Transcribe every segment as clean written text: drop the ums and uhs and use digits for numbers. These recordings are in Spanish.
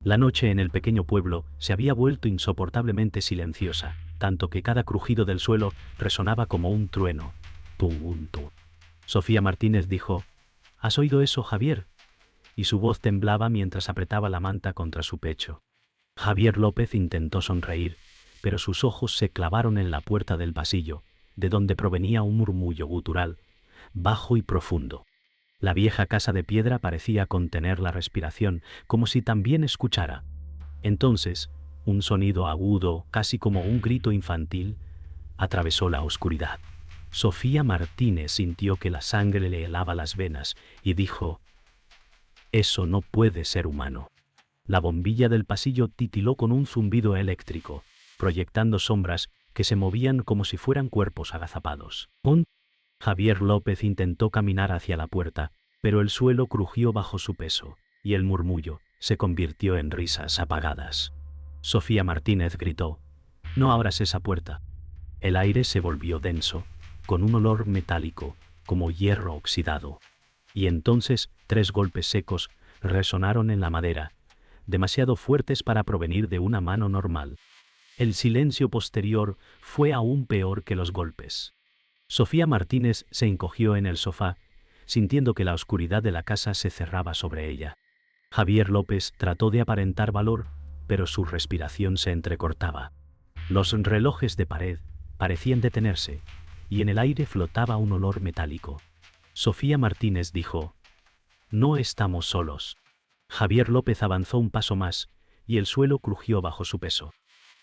La noche en el pequeño pueblo se había vuelto insoportablemente silenciosa, tanto que cada crujido del suelo resonaba como un trueno. Tum, tum. Sofía Martínez dijo: ¿Has oído eso, Javier? Y su voz temblaba mientras apretaba la manta contra su pecho. Javier López intentó sonreír, pero sus ojos se clavaron en la puerta del pasillo, de donde provenía un murmullo gutural, bajo y profundo. La vieja casa de piedra parecía contener la respiración, como si también escuchara. Entonces, un sonido agudo, casi como un grito infantil, atravesó la oscuridad. Sofía Martínez sintió que la sangre le helaba las venas y dijo: «Eso no puede ser humano». La bombilla del pasillo titiló con un zumbido eléctrico, proyectando sombras que se movían como si fueran cuerpos agazapados. Javier López intentó caminar hacia la puerta, pero el suelo crujió bajo su peso, y el murmullo se convirtió en risas apagadas. Sofía Martínez gritó: «No abras esa puerta». El aire se volvió denso, con un olor metálico, como hierro oxidado. Y entonces 3 golpes secos resonaron en la madera, demasiado fuertes para provenir de una mano normal. El silencio posterior fue aún peor que los golpes. Sofía Martínez se encogió en el sofá, sintiendo que la oscuridad de la casa se cerraba sobre ella. Javier López trató de aparentar valor, pero su respiración se entrecortaba. Los relojes de pared parecían detenerse, y en el aire flotaba un olor metálico. Sofía Martínez dijo: «No estamos solos». Javier López avanzó un paso más, y el suelo crujió bajo su peso.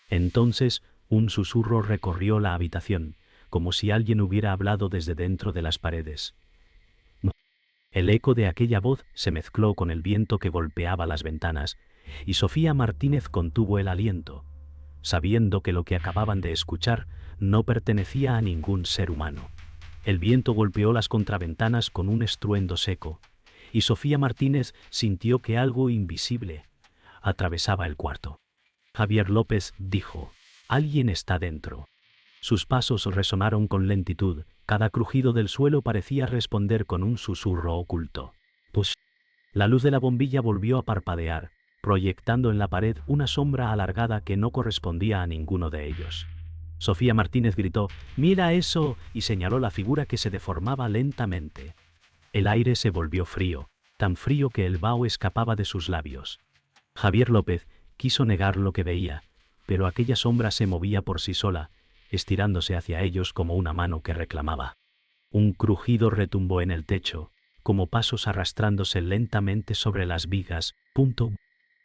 Entonces, un susurro recorrió la habitación, como si alguien hubiera hablado desde dentro de las paredes. El eco de aquella voz se mezcló con el viento que golpeaba las ventanas, y Sofía Martínez contuvo el aliento, sabiendo que lo que acababan de escuchar no pertenecía a ningún ser humano. El viento golpeó las contraventanas con un estruendo seco, y Sofía Martínez sintió que algo invisible atravesaba el cuarto. Javier López dijo: «Alguien está dentro». Sus pasos resonaron con lentitud, cada crujido del suelo parecía responder con un susurro oculto. «Push». La luz de la bombilla volvió a parpadear, proyectando en la pared una sombra alargada que no correspondía a ninguno de ellos. Sofía Martínez gritó: «¡Mira eso!» y señaló la figura que se deformaba lentamente. El aire se volvió frío, tan frío que el vaho escapaba de sus labios. Javier López quiso negar lo que veía, pero aquella sombra se movía por sí sola, estirándose hacia ellos como una mano que reclamaba. Un crujido retumbó en el techo, como pasos arrastrándose lentamente sobre las vigas.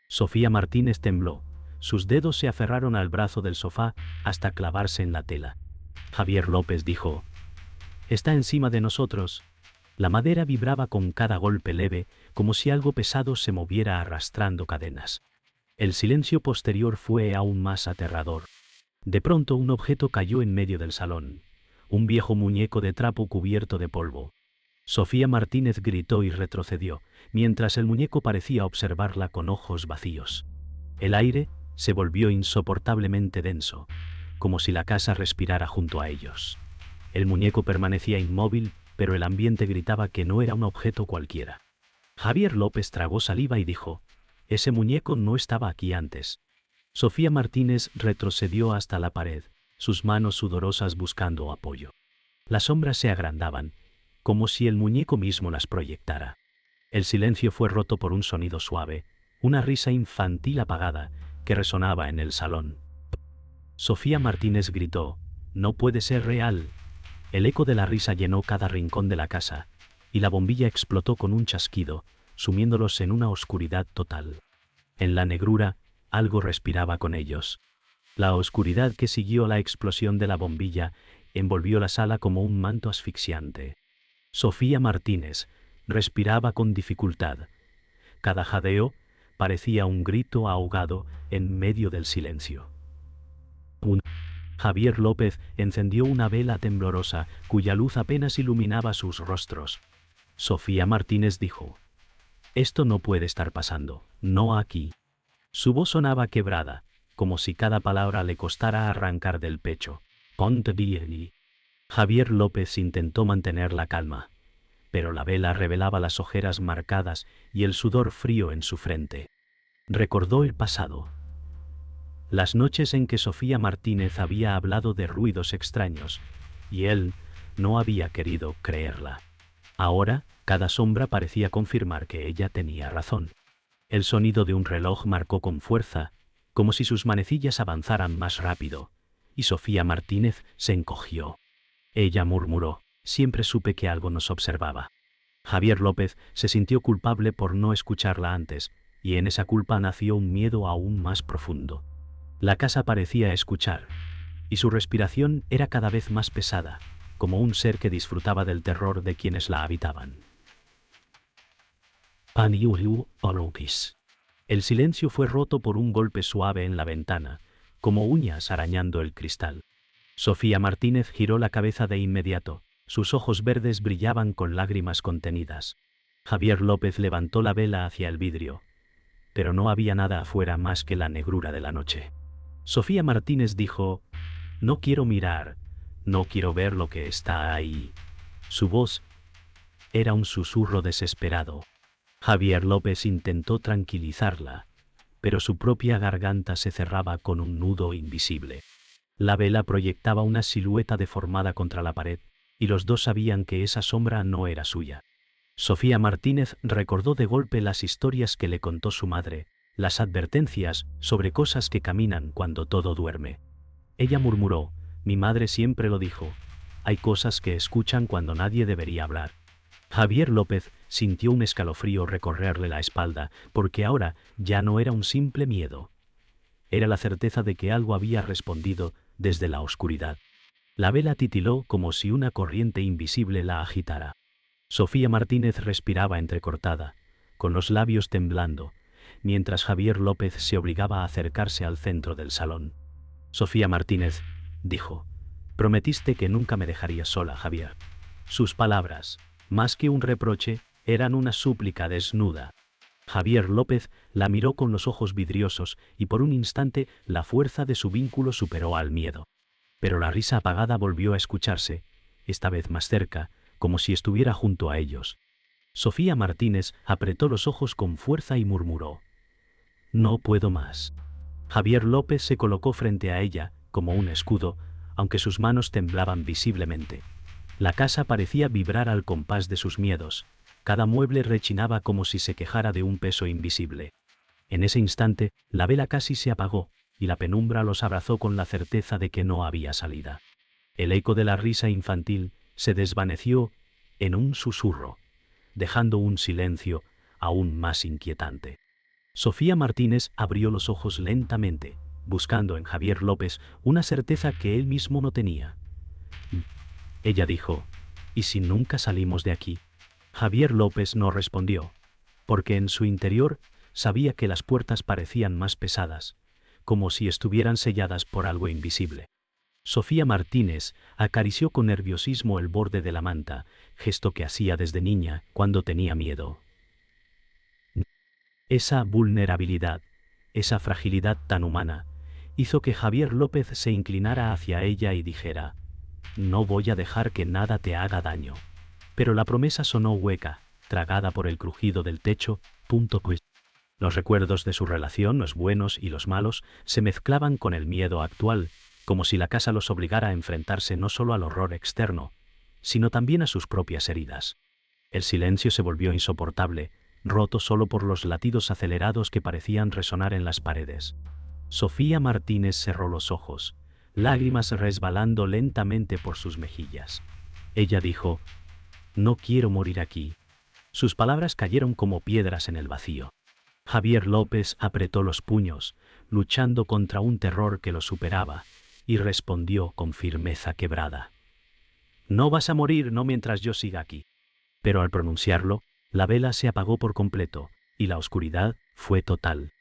Sofía Martínez tembló. Sus dedos se aferraron al brazo del sofá hasta clavarse en la tela. Javier López dijo: «Está encima de nosotros». La madera vibraba con cada golpe leve, como si algo pesado se moviera arrastrando cadenas. El silencio posterior fue aún más aterrador. De pronto un objeto cayó en medio del salón, un viejo muñeco de trapo cubierto de polvo. Sofía Martínez gritó y retrocedió, mientras el muñeco parecía observarla con ojos vacíos. El aire se volvió insoportablemente denso, como si la casa respirara junto a ellos. El muñeco permanecía inmóvil, pero el ambiente gritaba que no era un objeto cualquiera. Javier López tragó saliva y dijo: «Ese muñeco no estaba aquí antes». Sofía Martínez retrocedió hasta la pared, sus manos sudorosas buscando apoyo. Las sombras se agrandaban, como si el muñeco mismo las proyectara. El silencio fue roto por un sonido suave, una risa infantil apagada que resonaba en el salón. Sofía Martínez gritó: «No puede ser real». El eco de la risa llenó cada rincón de la casa, y la bombilla explotó con un chasquido, sumiéndolos en una oscuridad total. En la negrura, algo respiraba con ellos. La oscuridad que siguió la explosión de la bombilla envolvió la sala como un manto asfixiante. Sofía Martínez respiraba con dificultad. Cada jadeo parecía un grito ahogado en medio del silencio. Javier López encendió una vela temblorosa, cuya luz apenas iluminaba sus rostros. Sofía Martínez dijo: «Esto no puede estar pasando, no aquí». Su voz sonaba quebrada, como si cada palabra le costara arrancar del pecho. «Ponte bien». Javier López intentó mantener la calma, pero la vela revelaba las ojeras marcadas y el sudor frío en su frente. Recordó el pasado. Las noches en que Sofía Martínez había hablado de ruidos extraños, y él no había querido creerla. Ahora, cada sombra parecía confirmar que ella tenía razón. El sonido de un reloj marcó con fuerza, como si sus manecillas avanzaran más rápido, y Sofía Martínez se encogió. Ella murmuró: siempre supe que algo nos observaba. Javier López se sintió culpable por no escucharla antes, y en esa culpa nació un miedo aún más profundo. La casa parecía escuchar, y su respiración era cada vez más pesada, como un ser que disfrutaba del terror de quienes la habitaban. El silencio fue roto por un golpe suave en la ventana, como uñas arañando el cristal. Sofía Martínez giró la cabeza de inmediato. Sus ojos verdes brillaban con lágrimas contenidas. Javier López levantó la vela hacia el vidrio, pero no había nada afuera más que la negrura de la noche. Sofía Martínez dijo: no quiero mirar, no quiero ver lo que está ahí. Su voz era un susurro desesperado. Javier López intentó tranquilizarla, pero su propia garganta se cerraba con un nudo invisible. La vela proyectaba una silueta deformada contra la pared, y los dos sabían que esa sombra no era suya. Sofía Martínez recordó de golpe las historias que le contó su madre, las advertencias sobre cosas que caminan cuando todo duerme. Ella murmuró: mi madre siempre lo dijo, hay cosas que escuchan cuando nadie debería hablar. Javier López sintió un escalofrío recorrerle la espalda, porque ahora ya no era un simple miedo. Era la certeza de que algo había respondido desde la oscuridad. La vela titiló como si una corriente invisible la agitara. Sofía Martínez respiraba entrecortada, con los labios temblando, mientras Javier López se obligaba a acercarse al centro del salón. Sofía Martínez dijo: prometiste que nunca me dejarías sola, Javier. Sus palabras, más que un reproche, eran una súplica desnuda. Javier López la miró con los ojos vidriosos y por un instante la fuerza de su vínculo superó al miedo. Pero la risa apagada volvió a escucharse, esta vez más cerca, como si estuviera junto a ellos. Sofía Martínez apretó los ojos con fuerza y murmuró: no puedo más. Javier López se colocó frente a ella, como un escudo, aunque sus manos temblaban visiblemente. La casa parecía vibrar al compás de sus miedos. Cada mueble rechinaba como si se quejara de un peso invisible. En ese instante, la vela casi se apagó, y la penumbra los abrazó con la certeza de que no había salida. El eco de la risa infantil se desvaneció en un susurro, dejando un silencio aún más inquietante. Sofía Martínez abrió los ojos lentamente, buscando en Javier López una certeza que él mismo no tenía. Ella dijo: ¿y si nunca salimos de aquí? Javier López no respondió, porque en su interior sabía que las puertas parecían más pesadas, como si estuvieran selladas por algo invisible. Sofía Martínez acarició con nerviosismo el borde de la manta, gesto que hacía desde niña cuando tenía miedo. Esa vulnerabilidad, esa fragilidad tan humana, hizo que Javier López se inclinara hacia ella y dijera: no voy a dejar que nada te haga daño. Pero la promesa sonó hueca, tragada por el crujido del techo. Los recuerdos de su relación, los buenos y los malos, se mezclaban con el miedo actual, como si la casa los obligara a enfrentarse no solo al horror externo, sino también a sus propias heridas. El silencio se volvió insoportable, roto solo por los latidos acelerados que parecían resonar en las paredes. Sofía Martínez cerró los ojos, lágrimas resbalando lentamente por sus mejillas. Ella dijo: no quiero morir aquí. Sus palabras cayeron como piedras en el vacío. Javier López apretó los puños, luchando contra un terror que lo superaba, y respondió con firmeza quebrada: no vas a morir, no mientras yo siga aquí. Pero al pronunciarlo, la vela se apagó por completo, y la oscuridad fue total.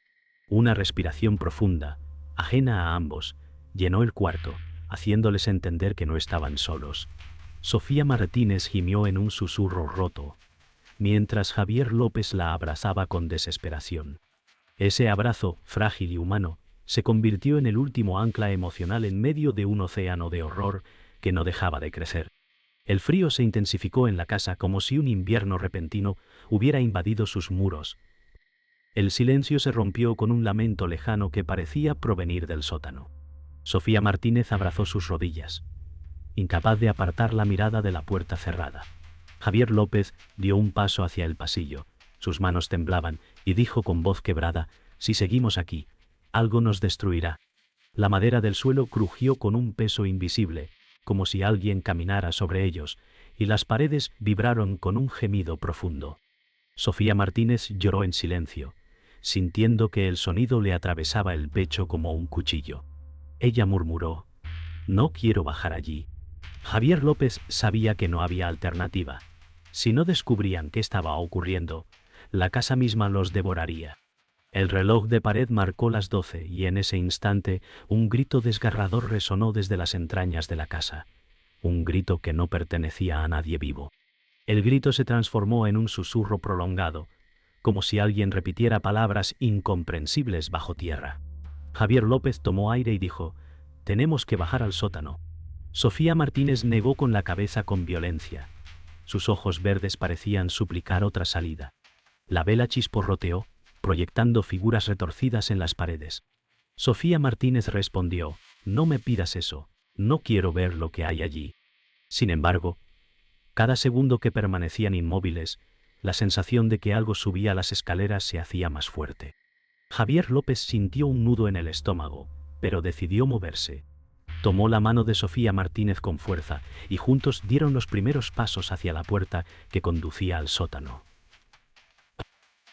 Una respiración profunda, ajena a ambos, llenó el cuarto, haciéndoles entender que no estaban solos. Sofía Martínez gimió en un susurro roto, mientras Javier López la abrazaba con desesperación. Ese abrazo, frágil y humano, se convirtió en el último ancla emocional en medio de un océano de horror que no dejaba de crecer. El frío se intensificó en la casa como si un invierno repentino hubiera invadido sus muros, El silencio se rompió con un lamento lejano que parecía provenir del sótano. Sofía Martínez abrazó sus rodillas, incapaz de apartar la mirada de la puerta cerrada. Javier López dio un paso hacia el pasillo, sus manos temblaban, y dijo con voz quebrada: «Si seguimos aquí, algo nos destruirá». La madera del suelo crujió con un peso invisible, como si alguien caminara sobre ellos, y las paredes vibraron con un gemido profundo. Sofía Martínez lloró en silencio, sintiendo que el sonido le atravesaba el pecho como un cuchillo. Ella murmuró: «No quiero bajar allí». Javier López sabía que no había alternativa. Si no descubrían qué estaba ocurriendo, la casa misma los devoraría. El reloj de pared marcó las 12 y en ese instante un grito desgarrador resonó desde las entrañas de la casa. Un grito que no pertenecía a nadie vivo. El grito se transformó en un susurro prolongado, como si alguien repitiera palabras incomprensibles bajo tierra. Javier López tomó aire y dijo: «Tenemos que bajar al sótano». Sofía Martínez negó con la cabeza con violencia. Sus ojos verdes parecían suplicar otra salida. La vela chisporroteó, proyectando figuras retorcidas en las paredes. Sofía Martínez respondió: «No me pidas eso, no quiero ver lo que hay allí». Sin embargo, cada segundo que permanecían inmóviles, la sensación de que algo subía las escaleras se hacía más fuerte. Javier López sintió un nudo en el estómago, pero decidió moverse. Tomó la mano de Sofía Martínez con fuerza y juntos dieron los primeros pasos hacia la puerta que conducía al sótano.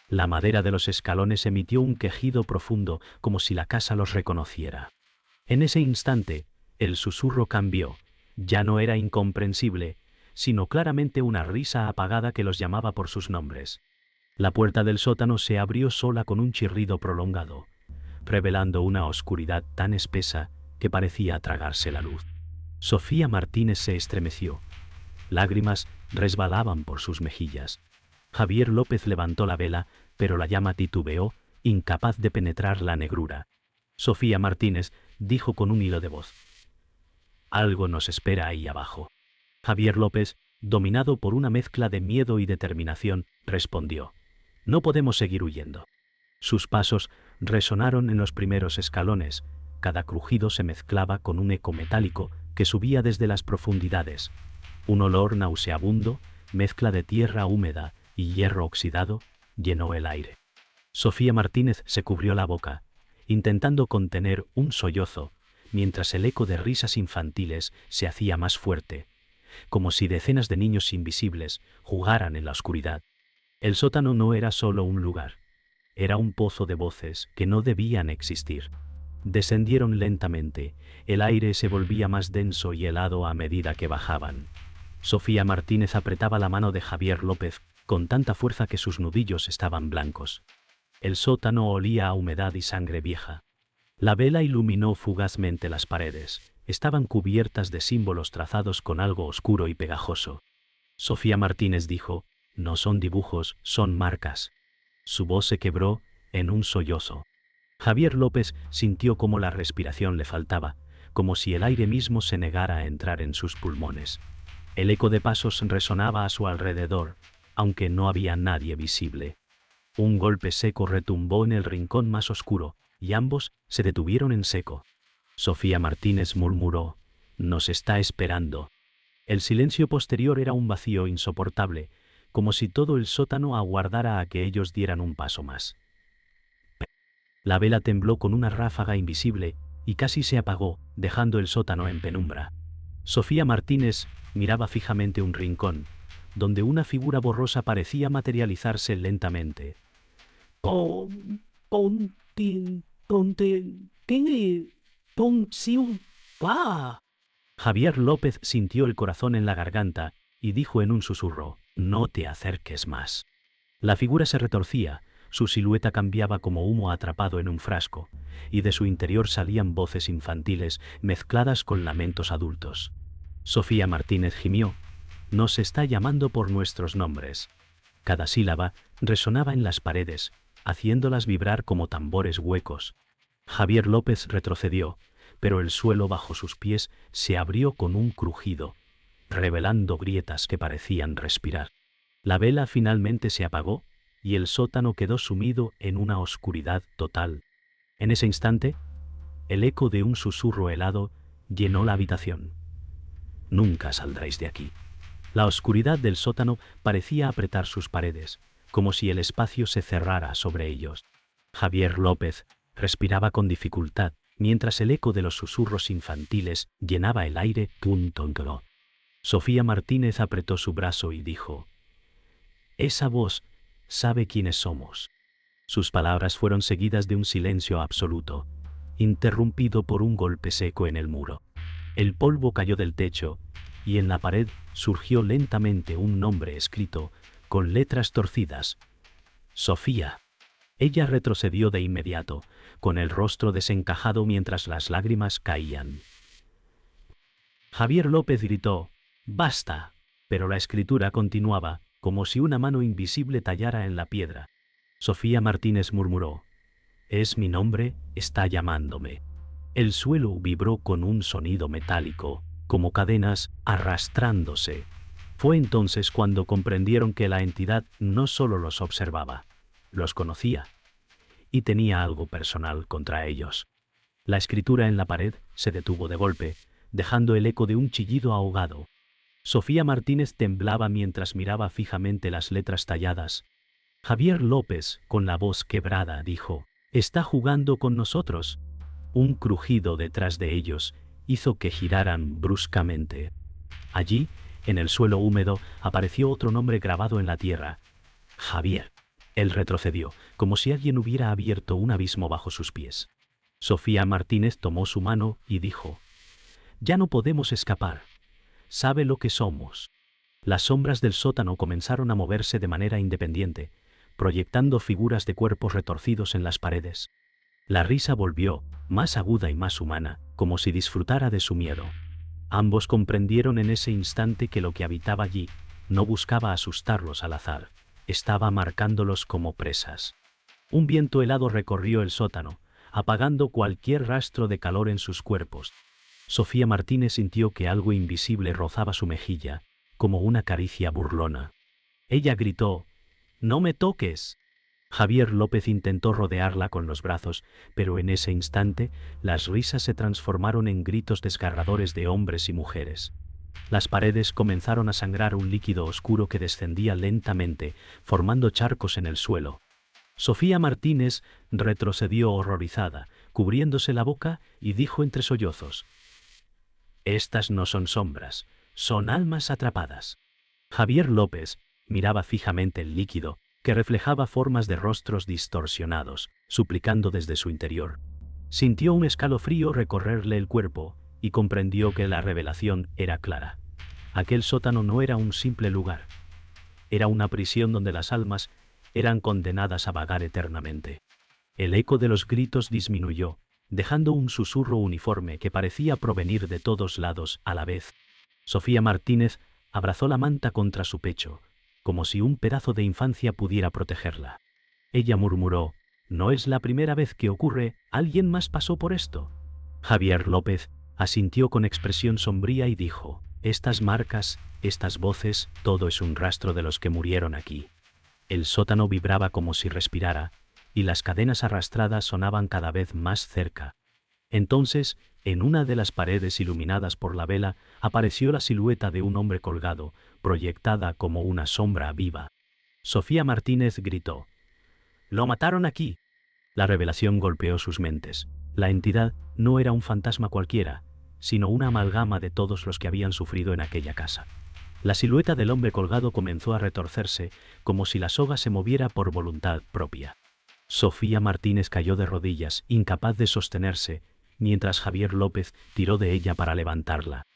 La madera de los escalones emitió un quejido profundo, como si la casa los reconociera. En ese instante, el susurro cambió. Ya no era incomprensible, sino claramente una risa apagada que los llamaba por sus nombres. La puerta del sótano se abrió sola con un chirrido prolongado, revelando una oscuridad tan espesa que parecía tragarse la luz. Sofía Martínez se estremeció. Lágrimas resbalaban por sus mejillas. Javier López levantó la vela, pero la llama titubeó, incapaz de penetrar la negrura. Sofía Martínez dijo con un hilo de voz: «Algo nos espera ahí abajo». Javier López, dominado por una mezcla de miedo y determinación, respondió: «No podemos seguir huyendo». Sus pasos resonaron en los primeros escalones, cada crujido se mezclaba con un eco metálico que subía desde las profundidades. Un olor nauseabundo, mezcla de tierra húmeda y hierro oxidado, llenó el aire. Sofía Martínez se cubrió la boca, intentando contener un sollozo, mientras el eco de risas infantiles se hacía más fuerte, como si decenas de niños invisibles jugaran en la oscuridad. El sótano no era solo un lugar, era un pozo de voces que no debían existir. Descendieron lentamente, el aire se volvía más denso y helado a medida que bajaban. Sofía Martínez apretaba la mano de Javier López con tanta fuerza que sus nudillos estaban blancos. El sótano olía a humedad y sangre vieja. La vela iluminó fugazmente las paredes. Estaban cubiertas de símbolos trazados con algo oscuro y pegajoso. Sofía Martínez dijo: «No son dibujos, son marcas». Su voz se quebró en un sollozo. Javier López sintió como la respiración le faltaba, como si el aire mismo se negara a entrar en sus pulmones. El eco de pasos resonaba a su alrededor, aunque no había nadie visible. Un golpe seco retumbó en el rincón más oscuro, y ambos se detuvieron en seco. Sofía Martínez murmuró: «Nos está esperando». El silencio posterior era un vacío insoportable, como si todo el sótano aguardara a que ellos dieran un paso más. La vela tembló con una ráfaga invisible y casi se apagó, dejando el sótano en penumbra. Sofía Martínez miraba fijamente un rincón, donde una figura borrosa parecía materializarse lentamente. Javier López sintió el corazón en la garganta y dijo en un susurro: «No te acerques más». La figura se retorcía, su silueta cambiaba como humo atrapado en un frasco, y de su interior salían voces infantiles mezcladas con lamentos adultos. Sofía Martínez gimió: «Nos está llamando por nuestros nombres». Cada sílaba resonaba en las paredes, haciéndolas vibrar como tambores huecos. Javier López retrocedió, pero el suelo bajo sus pies se abrió con un crujido, revelando grietas que parecían respirar. La vela finalmente se apagó, y el sótano quedó sumido en una oscuridad total. En ese instante, el eco de un susurro helado llenó la habitación. «Nunca saldréis de aquí». La oscuridad del sótano parecía apretar sus paredes, como si el espacio se cerrara sobre ellos. Javier López respiraba con dificultad, mientras el eco de los susurros infantiles llenaba el aire. Sofía Martínez apretó su brazo y dijo: «Esa voz sabe quiénes somos». Sus palabras fueron seguidas de un silencio absoluto, interrumpido por un golpe seco en el muro. El polvo cayó del techo, y en la pared surgió lentamente un nombre escrito con letras torcidas: Sofía. Ella retrocedió de inmediato, con el rostro desencajado mientras las lágrimas caían. Javier López gritó: «¡Basta!», pero la escritura continuaba, como si una mano invisible tallara en la piedra. Sofía Martínez murmuró: «Es mi nombre, está llamándome». El suelo vibró con un sonido metálico, como cadenas arrastrándose. Fue entonces cuando comprendieron que la entidad no solo los observaba, los conocía, y tenía algo personal contra ellos. La escritura en la pared se detuvo de golpe, dejando el eco de un chillido ahogado. Sofía Martínez temblaba mientras miraba fijamente las letras talladas. Javier López, con la voz quebrada, dijo: «Está jugando con nosotros». Un crujido detrás de ellos hizo que giraran bruscamente. Allí, en el suelo húmedo, apareció otro nombre grabado en la tierra: Javier. Él retrocedió, como si alguien hubiera abierto un abismo bajo sus pies. Sofía Martínez tomó su mano y dijo: «Ya no podemos escapar. Sabe lo que somos». Las sombras del sótano comenzaron a moverse de manera independiente, proyectando figuras de cuerpos retorcidos en las paredes. La risa volvió, más aguda y más humana, como si disfrutara de su miedo. Ambos comprendieron en ese instante que lo que habitaba allí no buscaba asustarlos al azar, estaba marcándolos como presas. Un viento helado recorrió el sótano, apagando cualquier rastro de calor en sus cuerpos. Sofía Martínez sintió que algo invisible rozaba su mejilla, como una caricia burlona. Ella gritó: «¡No me toques!». Javier López intentó rodearla con los brazos, pero en ese instante las risas se transformaron en gritos desgarradores de hombres y mujeres. Las paredes comenzaron a sangrar un líquido oscuro que descendía lentamente, formando charcos en el suelo. Sofía Martínez retrocedió horrorizada, cubriéndose la boca, y dijo entre sollozos: «Estas no son sombras, son almas atrapadas». Javier López miraba fijamente el líquido, que reflejaba formas de rostros distorsionados, suplicando desde su interior. Sintió un escalofrío recorrerle el cuerpo y comprendió que la revelación era clara. Aquel sótano no era un simple lugar. Era una prisión donde las almas eran condenadas a vagar eternamente. El eco de los gritos disminuyó, dejando un susurro uniforme que parecía provenir de todos lados a la vez. Sofía Martínez abrazó la manta contra su pecho, como si un pedazo de infancia pudiera protegerla. Ella murmuró: «No es la primera vez que ocurre, ¿alguien más pasó por esto?». Javier López asintió con expresión sombría y dijo: «Estas marcas, estas voces, todo es un rastro de los que murieron aquí». El sótano vibraba como si respirara, y las cadenas arrastradas sonaban cada vez más cerca. Entonces, en una de las paredes iluminadas por la vela, apareció la silueta de un hombre colgado, proyectada como una sombra viva. Sofía Martínez gritó: «¡Lo mataron aquí!». La revelación golpeó sus mentes. La entidad no era un fantasma cualquiera, sino una amalgama de todos los que habían sufrido en aquella casa. La silueta del hombre colgado comenzó a retorcerse, como si la soga se moviera por voluntad propia. Sofía Martínez cayó de rodillas, incapaz de sostenerse, mientras Javier López tiró de ella para levantarla.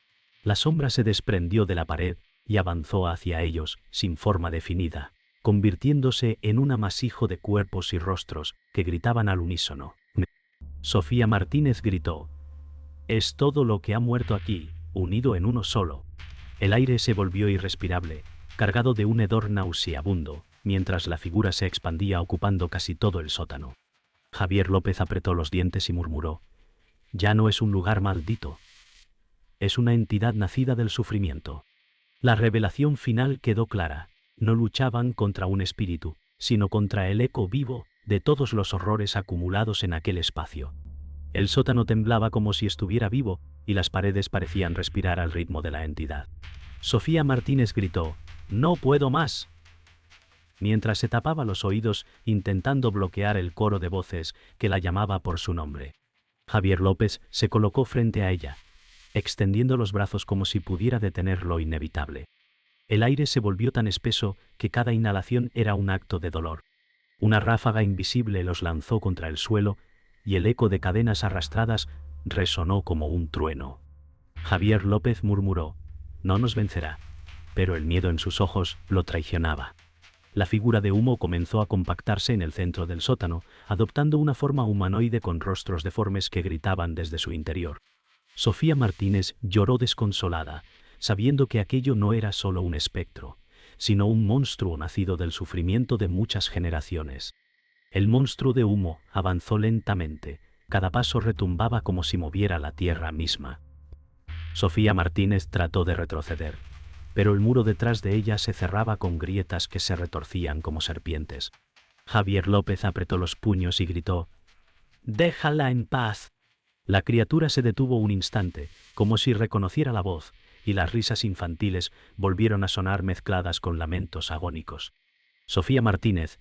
La sombra se desprendió de la pared y avanzó hacia ellos, sin forma definida, convirtiéndose en un amasijo de cuerpos y rostros que gritaban al unísono. Sofía Martínez gritó: «Es todo lo que ha muerto aquí, unido en uno solo». El aire se volvió irrespirable, cargado de un hedor nauseabundo, mientras la figura se expandía ocupando casi todo el sótano. Javier López apretó los dientes y murmuró: «Ya no es un lugar maldito. Es una entidad nacida del sufrimiento». La revelación final quedó clara: no luchaban contra un espíritu, sino contra el eco vivo de todos los horrores acumulados en aquel espacio. El sótano temblaba como si estuviera vivo y las paredes parecían respirar al ritmo de la entidad. Sofía Martínez gritó: «¡No puedo más!», mientras se tapaba los oídos intentando bloquear el coro de voces que la llamaba por su nombre. Javier López se colocó frente a ella, extendiendo los brazos como si pudiera detener lo inevitable. El aire se volvió tan espeso que cada inhalación era un acto de dolor. Una ráfaga invisible los lanzó contra el suelo y el eco de cadenas arrastradas resonó como un trueno. Javier López murmuró: «No nos vencerá», pero el miedo en sus ojos lo traicionaba. La figura de humo comenzó a compactarse en el centro del sótano, adoptando una forma humanoide con rostros deformes que gritaban desde su interior. Sofía Martínez lloró desconsolada, sabiendo que aquello no era solo un espectro, sino un monstruo nacido del sufrimiento de muchas generaciones. El monstruo de humo avanzó lentamente, cada paso retumbaba como si moviera la tierra misma. Sofía Martínez trató de retroceder, pero el muro detrás de ella se cerraba con grietas que se retorcían como serpientes. Javier López apretó los puños y gritó: «¡Déjala en paz!». La criatura se detuvo un instante, como si reconociera la voz, y las risas infantiles volvieron a sonar mezcladas con lamentos agónicos. Sofía Martínez,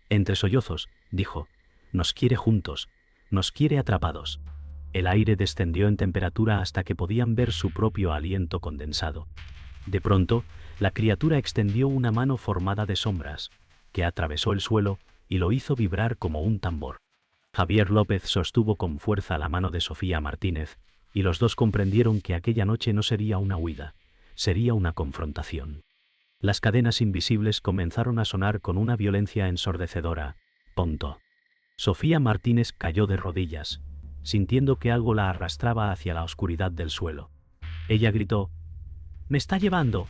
entre sollozos, dijo: «Nos quiere juntos, nos quiere atrapados». El aire descendió en temperatura hasta que podían ver su propio aliento condensado. De pronto, la criatura extendió una mano formada de sombras, que atravesó el suelo y lo hizo vibrar como un tambor. Javier López sostuvo con fuerza la mano de Sofía Martínez, y los dos comprendieron que aquella noche no sería una huida, sería una confrontación. Las cadenas invisibles comenzaron a sonar con una violencia ensordecedora. Punto. Sofía Martínez cayó de rodillas, sintiendo que algo la arrastraba hacia la oscuridad del suelo. Ella gritó: «¡Me está llevando!».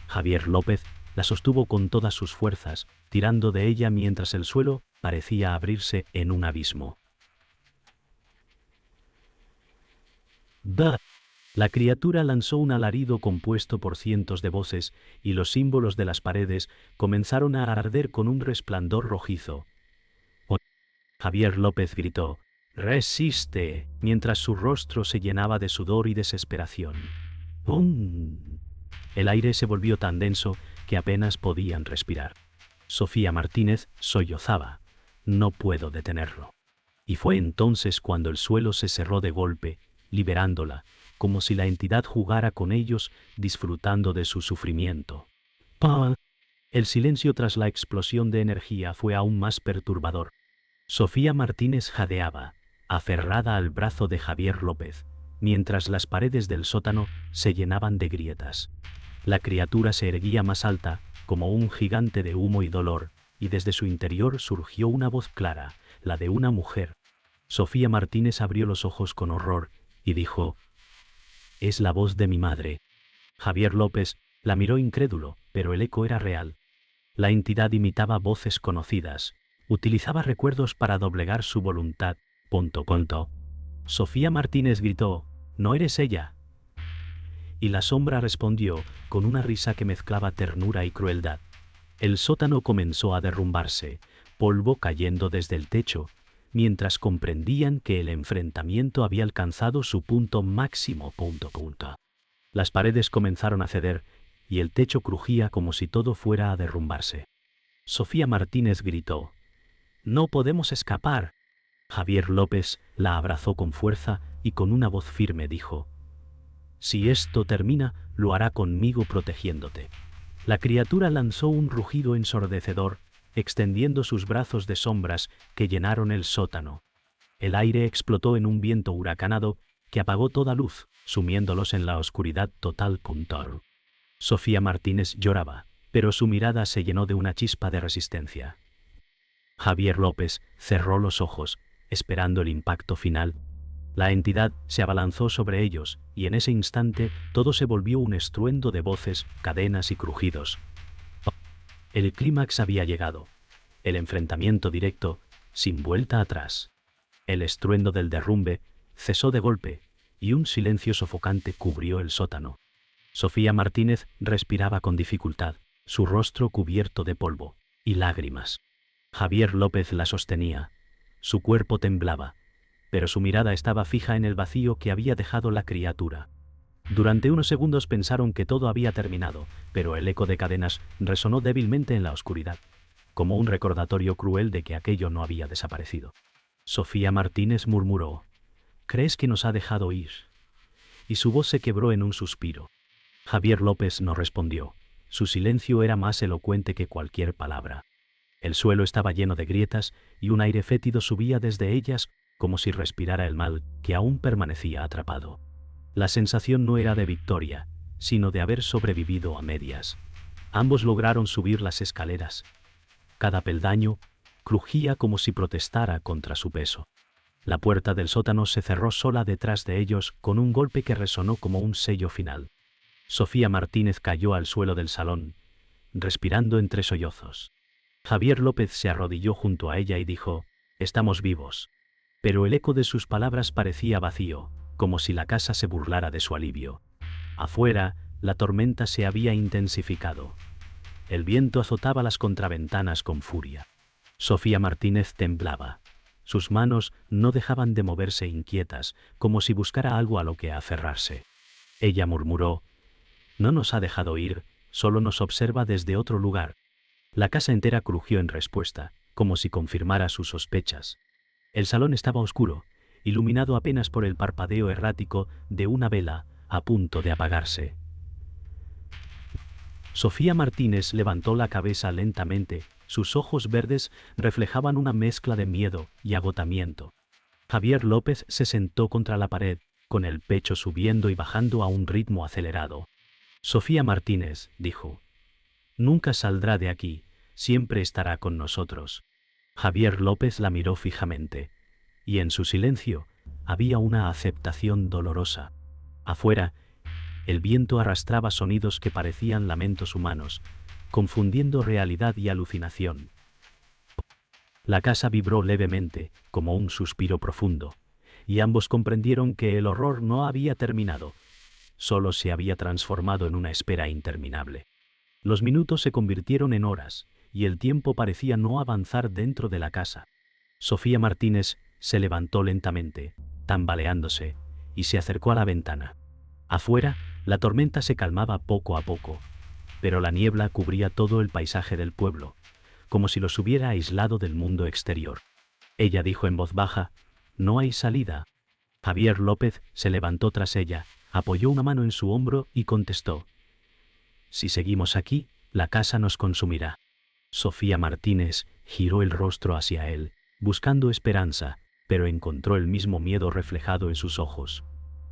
Javier López la sostuvo con todas sus fuerzas, tirando de ella mientras el suelo parecía abrirse en un abismo. «¡Bah!». La criatura lanzó un alarido compuesto por cientos de voces y los símbolos de las paredes comenzaron a arder con un resplandor rojizo. Javier López gritó: «¡Resiste!», mientras su rostro se llenaba de sudor y desesperación. ¡Pum! El aire se volvió tan denso que apenas podían respirar. Sofía Martínez sollozaba: «No puedo detenerlo». Y fue entonces cuando el suelo se cerró de golpe, liberándola, como si la entidad jugara con ellos, disfrutando de su sufrimiento. ¡Pah! El silencio tras la explosión de energía fue aún más perturbador. Sofía Martínez jadeaba, aferrada al brazo de Javier López, mientras las paredes del sótano se llenaban de grietas. La criatura se erguía más alta, como un gigante de humo y dolor, y desde su interior surgió una voz clara, la de una mujer. Sofía Martínez abrió los ojos con horror y dijo: «Es la voz de mi madre». Javier López la miró incrédulo, pero el eco era real. La entidad imitaba voces conocidas, utilizaba recuerdos para doblegar su voluntad. Sofía Martínez gritó: «¿No eres ella?». Y la sombra respondió con una risa que mezclaba ternura y crueldad. El sótano comenzó a derrumbarse, polvo cayendo desde el techo, mientras comprendían que el enfrentamiento había alcanzado su punto máximo. Las paredes comenzaron a ceder y el techo crujía como si todo fuera a derrumbarse. Sofía Martínez gritó: «¡No podemos escapar!». Javier López la abrazó con fuerza y con una voz firme dijo: «Si esto termina, lo hará conmigo protegiéndote». La criatura lanzó un rugido ensordecedor, extendiendo sus brazos de sombras que llenaron el sótano. El aire explotó en un viento huracanado que apagó toda luz, sumiéndolos en la oscuridad total. Sofía Martínez lloraba, pero su mirada se llenó de una chispa de resistencia. Javier López cerró los ojos, esperando el impacto final. La entidad se abalanzó sobre ellos, y en ese instante todo se volvió un estruendo de voces, cadenas y crujidos. El clímax había llegado. El enfrentamiento directo, sin vuelta atrás. El estruendo del derrumbe cesó de golpe, y un silencio sofocante cubrió el sótano. Sofía Martínez respiraba con dificultad, su rostro cubierto de polvo y lágrimas. Javier López la sostenía. Su cuerpo temblaba, pero su mirada estaba fija en el vacío que había dejado la criatura. Durante unos segundos pensaron que todo había terminado, pero el eco de cadenas resonó débilmente en la oscuridad, como un recordatorio cruel de que aquello no había desaparecido. Sofía Martínez murmuró: «¿Crees que nos ha dejado ir?». Y su voz se quebró en un suspiro. Javier López no respondió. Su silencio era más elocuente que cualquier palabra. El suelo estaba lleno de grietas y un aire fétido subía desde ellas como si respirara el mal que aún permanecía atrapado. La sensación no era de victoria, sino de haber sobrevivido a medias. Ambos lograron subir las escaleras. Cada peldaño crujía como si protestara contra su peso. La puerta del sótano se cerró sola detrás de ellos con un golpe que resonó como un sello final. Sofía Martínez cayó al suelo del salón, respirando entre sollozos. Javier López se arrodilló junto a ella y dijo: «Estamos vivos». Pero el eco de sus palabras parecía vacío, como si la casa se burlara de su alivio. Afuera, la tormenta se había intensificado. El viento azotaba las contraventanas con furia. Sofía Martínez temblaba. Sus manos no dejaban de moverse inquietas, como si buscara algo a lo que aferrarse. Ella murmuró: «No nos ha dejado ir, solo nos observa desde otro lugar». La casa entera crujió en respuesta, como si confirmara sus sospechas. El salón estaba oscuro, iluminado apenas por el parpadeo errático de una vela a punto de apagarse. Sofía Martínez levantó la cabeza lentamente, sus ojos verdes reflejaban una mezcla de miedo y agotamiento. Javier López se sentó contra la pared, con el pecho subiendo y bajando a un ritmo acelerado. «Sofía Martínez», dijo, «nunca saldrá de aquí, siempre estará con nosotros». Javier López la miró fijamente, y en su silencio había una aceptación dolorosa. Afuera, el viento arrastraba sonidos que parecían lamentos humanos, confundiendo realidad y alucinación. La casa vibró levemente, como un suspiro profundo, y ambos comprendieron que el horror no había terminado, solo se había transformado en una espera interminable. Los minutos se convirtieron en horas, y el tiempo parecía no avanzar dentro de la casa. Sofía Martínez se levantó lentamente, tambaleándose, y se acercó a la ventana. Afuera, la tormenta se calmaba poco a poco, pero la niebla cubría todo el paisaje del pueblo, como si los hubiera aislado del mundo exterior. Ella dijo en voz baja: «No hay salida». Javier López se levantó tras ella, apoyó una mano en su hombro y contestó: «Si seguimos aquí, la casa nos consumirá». Sofía Martínez giró el rostro hacia él, buscando esperanza, pero encontró el mismo miedo reflejado en sus ojos.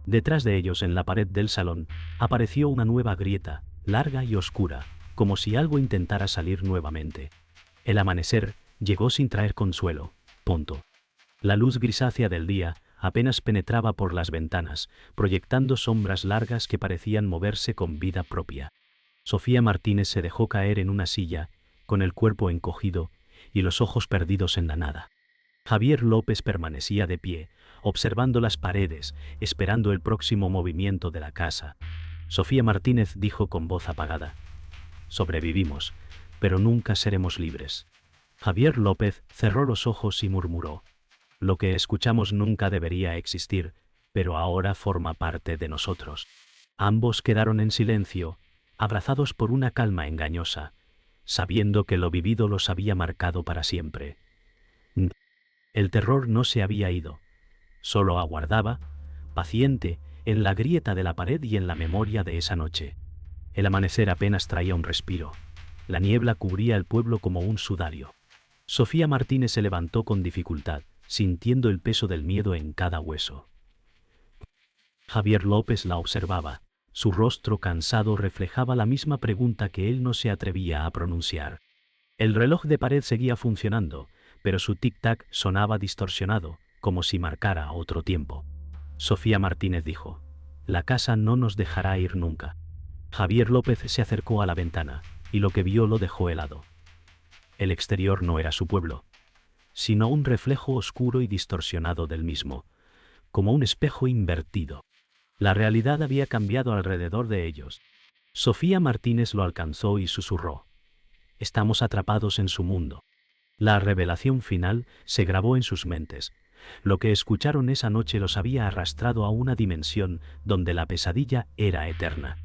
Detrás de ellos, en la pared del salón, apareció una nueva grieta, larga y oscura, como si algo intentara salir nuevamente. El amanecer llegó sin traer consuelo. Punto. La luz grisácea del día apenas penetraba por las ventanas, proyectando sombras largas que parecían moverse con vida propia. Sofía Martínez se dejó caer en una silla, con el cuerpo encogido y los ojos perdidos en la nada. Javier López permanecía de pie, observando las paredes, esperando el próximo movimiento de la casa. Sofía Martínez dijo con voz apagada: «Sobrevivimos, pero nunca seremos libres». Javier López cerró los ojos y murmuró: «Lo que escuchamos nunca debería existir, pero ahora forma parte de nosotros». Ambos quedaron en silencio, abrazados por una calma engañosa, sabiendo que lo vivido los había marcado para siempre. El terror no se había ido, solo aguardaba, paciente, en la grieta de la pared y en la memoria de esa noche. El amanecer apenas traía un respiro. La niebla cubría el pueblo como un sudario. Sofía Martínez se levantó con dificultad, sintiendo el peso del miedo en cada hueso. Javier López la observaba. Su rostro cansado reflejaba la misma pregunta que él no se atrevía a pronunciar. El reloj de pared seguía funcionando, pero su tic-tac sonaba distorsionado, como si marcara otro tiempo. Sofía Martínez dijo: «La casa no nos dejará ir nunca». Javier López se acercó a la ventana, y lo que vio lo dejó helado. El exterior no era su pueblo, sino un reflejo oscuro y distorsionado del mismo, como un espejo invertido. La realidad había cambiado alrededor de ellos. Sofía Martínez lo alcanzó y susurró: «Estamos atrapados en su mundo». La revelación final se grabó en sus mentes. Lo que escucharon esa noche los había arrastrado a una dimensión donde la pesadilla era eterna.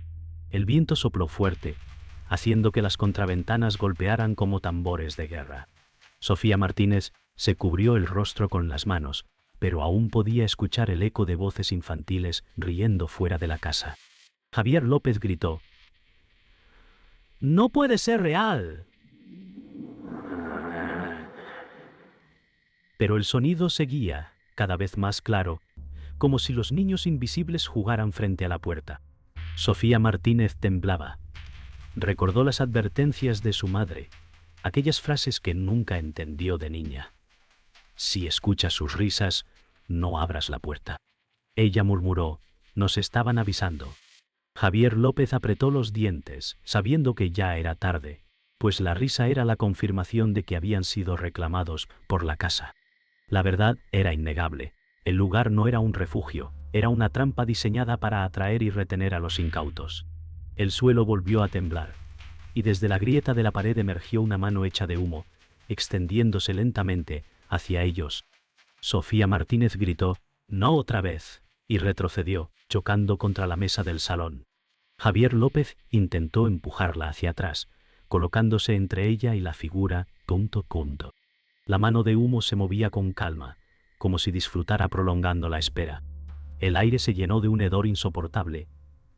El viento sopló fuerte, haciendo que las contraventanas golpearan como tambores de guerra. Sofía Martínez se cubrió el rostro con las manos, pero aún podía escuchar el eco de voces infantiles riendo fuera de la casa. Javier López gritó: «¡No puede ser real!». Pero el sonido seguía, cada vez más claro, como si los niños invisibles jugaran frente a la puerta. Sofía Martínez temblaba. Recordó las advertencias de su madre, aquellas frases que nunca entendió de niña. «Si escuchas sus risas, no abras la puerta». Ella murmuró: «Nos estaban avisando». Javier López apretó los dientes, sabiendo que ya era tarde, pues la risa era la confirmación de que habían sido reclamados por la casa. La verdad era innegable. El lugar no era un refugio, era una trampa diseñada para atraer y retener a los incautos. El suelo volvió a temblar, y desde la grieta de la pared emergió una mano hecha de humo, extendiéndose lentamente hacia ellos. Sofía Martínez gritó: «¡No otra vez!», y retrocedió, chocando contra la mesa del salón. Javier López intentó empujarla hacia atrás, colocándose entre ella y la figura. La mano de humo se movía con calma, como si disfrutara prolongando la espera. El aire se llenó de un hedor insoportable,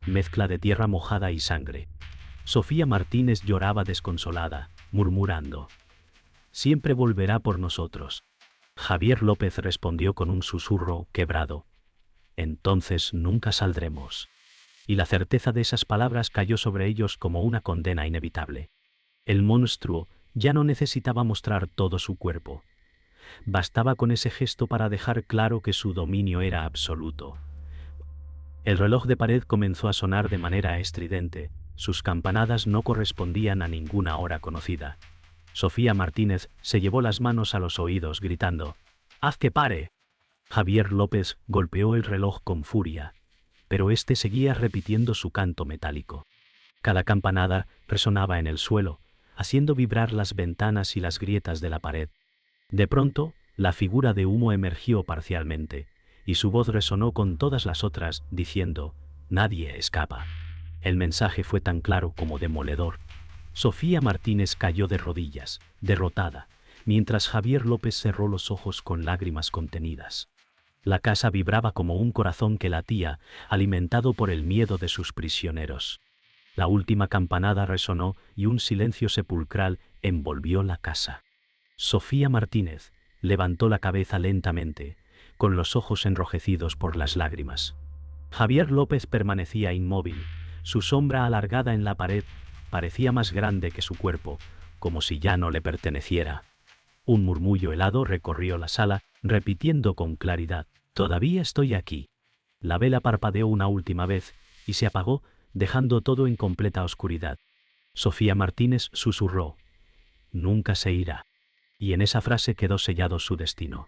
mezcla de tierra mojada y sangre. Sofía Martínez lloraba desconsolada, murmurando: «Siempre volverá por nosotros». Javier López respondió con un susurro quebrado: «Entonces nunca saldremos». Y la certeza de esas palabras cayó sobre ellos como una condena inevitable. El monstruo ya no necesitaba mostrar todo su cuerpo. Bastaba con ese gesto para dejar claro que su dominio era absoluto. El reloj de pared comenzó a sonar de manera estridente. Sus campanadas no correspondían a ninguna hora conocida. Sofía Martínez se llevó las manos a los oídos gritando: «¡Haz que pare!». Javier López golpeó el reloj con furia, pero este seguía repitiendo su canto metálico. Cada campanada resonaba en el suelo, haciendo vibrar las ventanas y las grietas de la pared. De pronto, la figura de humo emergió parcialmente, y su voz resonó con todas las otras, diciendo: «Nadie escapa». El mensaje fue tan claro como demoledor. Sofía Martínez cayó de rodillas, derrotada, mientras Javier López cerró los ojos con lágrimas contenidas. La casa vibraba como un corazón que latía, alimentado por el miedo de sus prisioneros. La última campanada resonó y un silencio sepulcral envolvió la casa. Sofía Martínez levantó la cabeza lentamente, con los ojos enrojecidos por las lágrimas. Javier López permanecía inmóvil, su sombra alargada en la pared parecía más grande que su cuerpo, como si ya no le perteneciera. Un murmullo helado recorrió la sala, repitiendo con claridad: «Todavía estoy aquí». La vela parpadeó una última vez y se apagó, dejando todo en completa oscuridad. Sofía Martínez susurró: «Nunca se irá». Y en esa frase quedó sellado su destino.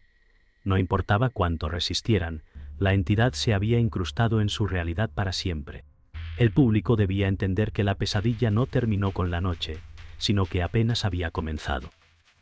No importaba cuánto resistieran, la entidad se había incrustado en su realidad para siempre. El público debía entender que la pesadilla no terminó con la noche, sino que apenas había comenzado.